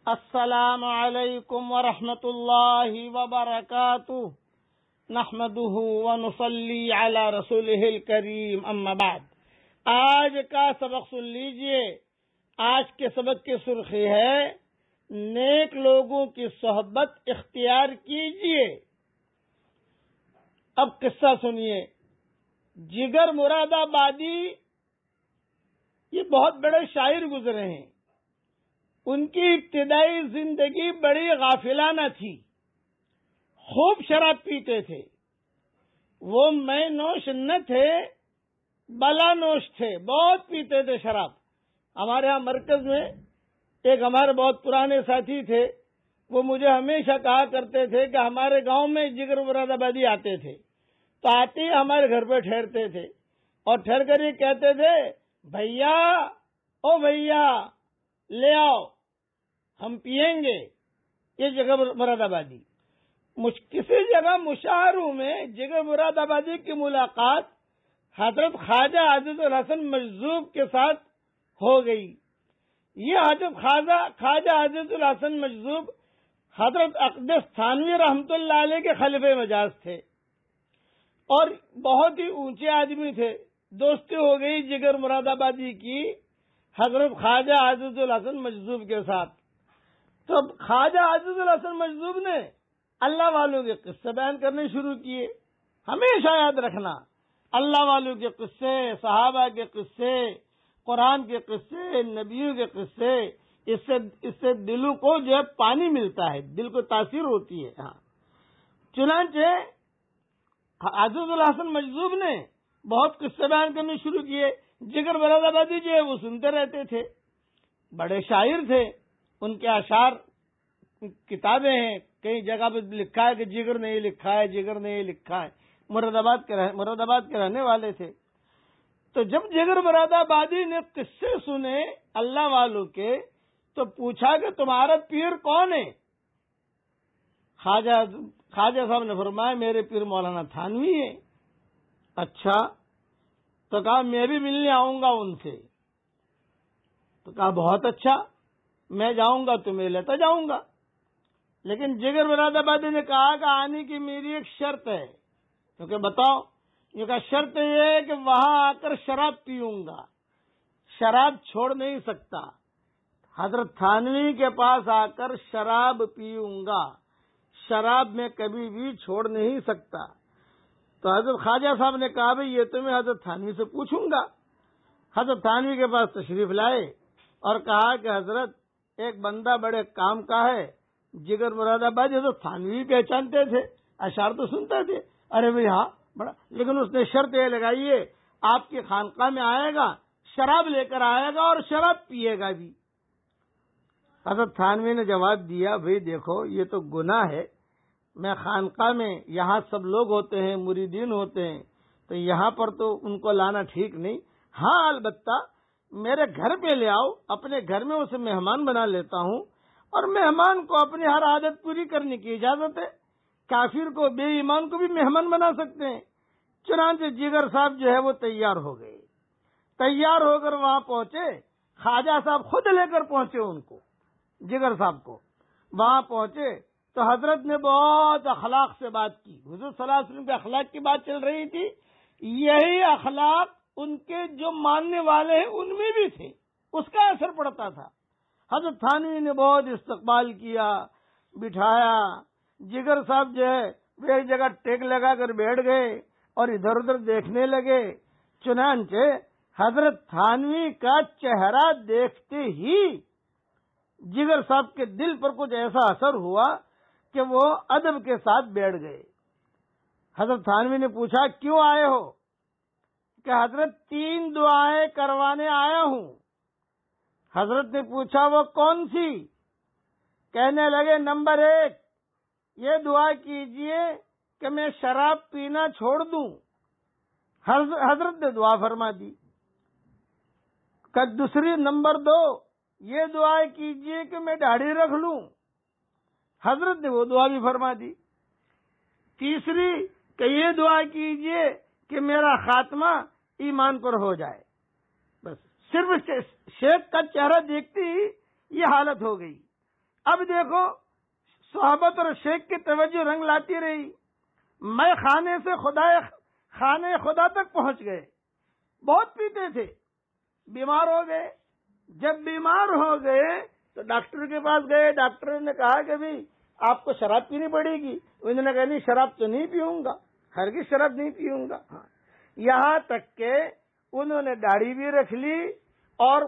السلام علیکم ورحمۃ اللہ وبرکاتہ نحمده ونصلی علی رسولہ الکریم اما بعد۔ آج کا سبق سن لیجئے۔ آج کے سبق کی سرخی ہے نیک لوگوں کی صحبت اختیار کیجئے۔ اب قصہ سنیے۔ جگر مراد آبادی یہ بہت بڑے شاعر گزرے ہیں۔ ان کی ابتدائی زندگی بڑی غافلانہ تھی۔ خوب شراب پیتے تھے۔ وہ میں نوش نہ تھے، بلا نوش تھے، بہت پیتے تھے شراب۔ ہمارے ہاں مرکز میں ایک ہمارے بہت پرانے ساتھی تھے، وہ مجھے ہمیشہ کہا کرتے تھے کہ ہمارے گاؤں میں جگر مراد آبادی آتے تھے، تو آتے ہی ہمارے گھر پہ ٹھہرتے تھے، اور ٹھہر کر یہ کہتے تھے، بھیا او بھیا لے آؤ، ہم پیئیں گے۔ یہ جگر مراد آبادی۔ کسی جگہ مشاعروں میں جگر مراد آبادی کی ملاقات حضرت خواجہ عزیز الحسن مجذوب کے ساتھ ہو گئی۔ یہ حضرت خواجہ عزیز الحسن مجذوب حضرت اقدس تھانوی رحمۃ اللہ علیہ کے خلیفہ مجاز تھے، اور بہت ہی اونچے آدمی تھے۔ دوستی ہو گئی جگر مراد آبادی کی حضرت خواجہ عزیز الحسن مجذوب کے ساتھ۔ تو خواجہ عزیز الحسن مجذوب نے اللہ والوں کے قصے بیان کرنے شروع کیے۔ ہمیشہ یاد رکھنا، اللہ والوں کے قصے، صحابہ کے قصے، قرآن کے قصے، نبیوں کے قصے، اس سے دلوں کو جو ہے پانی ملتا ہے، دل کو تاثیر ہوتی ہے۔ ہاں، چنانچہ عزیز الحسن مجذوب نے بہت قصے بیان کرنے شروع کیے۔ جگر مراد آبادی جو ہے وہ سنتے رہتے تھے۔ بڑے شاعر تھے، ان کے اشعار کتابیں ہیں، کئی جگہ پہ لکھا ہے کہ جگر نے یہ لکھا ہے، جگر نے یہ لکھا ہے۔ مراد آباد کے رہنے والے تھے۔ تو جب جگر مراد آبادی نے قصے سنے اللہ والوں کے، تو پوچھا کہ تمہارا پیر کون ہے؟ خواجہ صاحب نے فرمایا میرے پیر مولانا تھانوی ہے۔ اچھا، تو کہا میں بھی ملنے آؤں گا ان سے۔ تو کہا بہت اچھا، میں جاؤں گا تو میں لیتا جاؤں گا، لیکن جگر مراد آبادی نے کہا کہ آنے کی میری ایک شرط ہے۔ کیونکہ بتاؤ، یہ کہا شرط یہ ہے کہ وہاں آ کر شراب پیوں گا، شراب چھوڑ نہیں سکتا۔ حضرت تھانوی کے پاس آ کر شراب پیوں گا، شراب میں کبھی بھی چھوڑ نہیں سکتا۔ تو حضرت خواجہ صاحب نے کہا بھئی یہ تو میں حضرت تھانوی سے پوچھوں گا۔ حضرت تھانوی کے پاس تشریف لائے اور کہا کہ حضرت ایک بندہ بڑے کام کا ہے، جگر مراد آبادی۔ حضرت تھانوی پہچانتے تھے، اشعار تو سنتے تھے۔ ارے بھئی ہاں بڑا، لیکن اس نے شرط یہ لگائی ہے آپ کی خانقاہ میں آئے گا، شراب لے کر آئے گا اور شراب پیے گا بھی۔ حضرت تھانوی نے جواب دیا، بھئی دیکھو یہ تو گناہ ہے، میں خانقاہ میں یہاں سب لوگ ہوتے ہیں، مریدین ہوتے ہیں، تو یہاں پر تو ان کو لانا ٹھیک نہیں۔ ہاں البتہ میرے گھر پہ لے آؤ، اپنے گھر میں اسے مہمان بنا لیتا ہوں، اور مہمان کو اپنی ہر عادت پوری کرنے کی اجازت ہے۔ کافر کو، بے ایمان کو بھی مہمان بنا سکتے ہیں۔ چنانچہ جگر صاحب جو ہے وہ تیار ہو گئے۔ تیار ہو کر وہاں پہنچے، خواجہ صاحب خود لے کر پہنچے ان کو، جگر صاحب کو۔ وہاں پہنچے تو حضرت نے بہت اخلاق سے بات کی۔ حضور صلی اللہ علیہ وسلم کے اخلاق کی بات چل رہی تھی۔ یہی اخلاق ان کے جو ماننے والے ہیں ان میں بھی تھے، اس کا اثر پڑتا تھا۔ حضرت تھانوی نے بہت استقبال کیا، بٹھایا۔ جگر صاحب جو ہے وہ ایک جگہ ٹیک لگا کر بیٹھ گئے اور ادھر ادھر دیکھنے لگے۔ چنانچہ حضرت تھانوی کا چہرہ دیکھتے ہی جگر صاحب کے دل پر کچھ ایسا اثر ہوا کہ وہ ادب کے ساتھ بیٹھ گئے۔ حضرت تھانوی نے پوچھا کیوں آئے ہو؟ کہ حضرت 3 دعائیں کروانے آیا ہوں۔ حضرت نے پوچھا وہ کون سی؟ کہنے لگے نمبر 1 یہ دعا کیجئے کہ میں شراب پینا چھوڑ دوں۔ حضرت نے دعا فرما دی۔ کہ دوسری نمبر 2 یہ دعا کیجئے کہ میں داڑھی رکھ لوں۔ حضرت نے وہ دعا بھی فرما دی۔ تیسری کہ یہ دعا کیجئے کہ میرا خاتمہ ایمان پر ہو جائے۔ بس صرف شیخ کا چہرہ دیکھتے ہی یہ حالت ہو گئی۔ اب دیکھو صحبت اور شیخ کی توجہ رنگ لاتی رہی. میں خانے سے خانے خدا تک پہنچ گئے. بہت پیتے تھے, بیمار ہو گئے. جب بیمار ہو گئے تو ڈاکٹر کے پاس گئے. ڈاکٹر نے کہا کہ بھی آپ کو شراب پینی پڑے گی. انہوں نے کہا نہیں, شراب تو نہیں پیوں گا, ہرگز شراب نہیں پیوں گا. یہاں تک کہ انہوں نے داڑھی بھی رکھ لی اور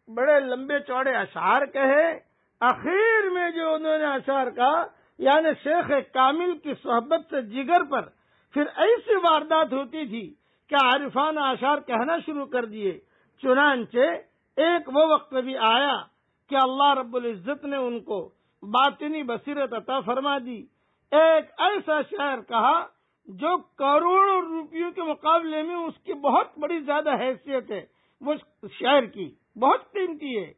بڑے لمبے چوڑے اشعار کہے. آخر میں جو انہوں نے اشعار کہا, یعنی شیخ کامل کی صحبت سے جگر پر پھر ایسی واردات ہوتی تھی کہ عارفانہ اشعار کہنا شروع کر دیے. چنانچہ ایک وہ وقت بھی آیا کہ اللہ رب العزت نے ان کو باطنی بصیرت عطا فرما دی. ایک ایسا شعر کہا جو کروڑوں روپیوں کے مقابلے میں اس کی بہت بڑی زیادہ حیثیت ہے. وہ شعر کی بہت قیمتی ہے.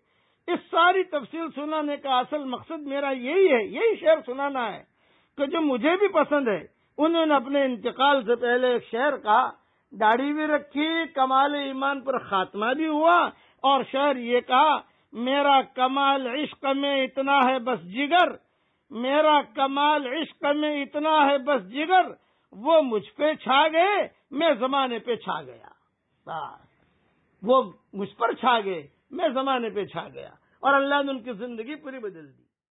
اس ساری تفصیل سنانے کا اصل مقصد میرا یہی ہے, یہی شعر سنانا ہے کہ جو مجھے بھی پسند ہے. انہوں نے اپنے انتقال سے پہلے ایک شعر کہا, داڑھی بھی رکھی, کمال ایمان پر خاتمہ بھی ہوا, اور شعر یہ کہا, میرا کمال عشق میں اتنا ہے بس جگر, میرا کمال عشق میں اتنا ہے بس جگر, وہ مجھ پہ چھا گئے میں زمانے پہ چھا گیا. وہ مجھ پر چھا گئے میں زمانے پہ چھا گیا, اور اللہ نے ان کی زندگی پوری بدل دی.